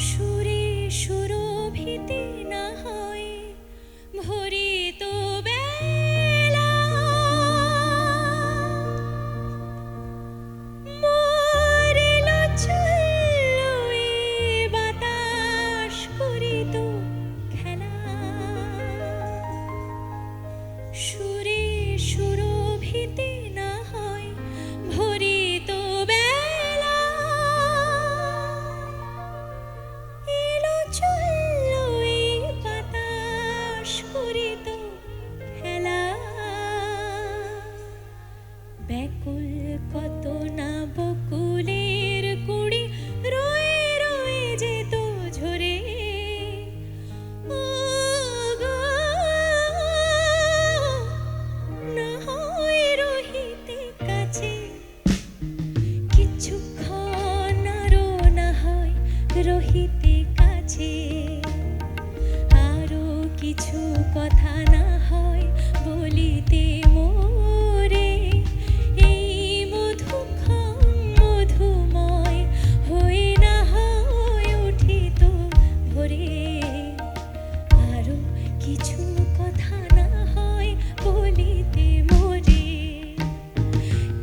সুরে সুরভিতে না হয় ভরিত বেলা, মরিল চলল এ বাতাস করিত খেলা। সুরে সুরভিতে না হয় ভরিত বেলা, এলো চলল এ বাতাস করিত খেলা। ব্যাকুল কত না বকুলের কুড়ি রয়ে রয়ে যেত ঝরে। ও গো, না হয় রহিতে কাছে, কিছুক্ষণ আরো না হয় রহিতে কাছে। আরো কিছু কথা না হয় বলিতে মোরে, এই মধুক্ষণ মধুময় হয়ে না হয় উঠিত ভোরে। আরো কিছু কথা না হয় বলিতে মোরে,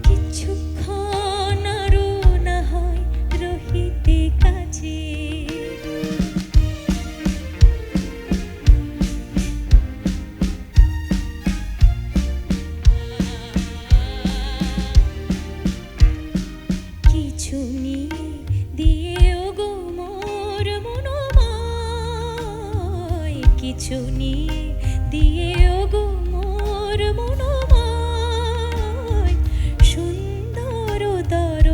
কিছুক্ষণ আরো না হয় রহিতে কাছে। কিছু নিয়ে দিয়েও গো মোর মনোময়, কিছু নিয়ে দিয়েও গো মোর মনোময়। সুন্দরতর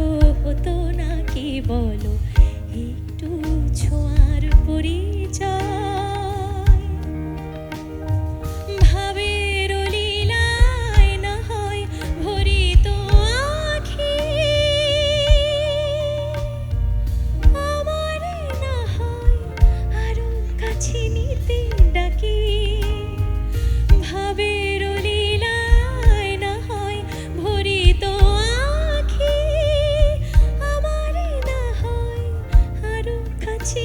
হতো না কি বলো একটু ছোঁয়ার পরিচয়। ভাবের লীলায় না হয় ভরিত আখি, আমারে না হয় আরো কাছে নিতে ডাকি। ভাবের লীলায় না হয় ভরিত আখি, আমারে না হয় আরো কাছে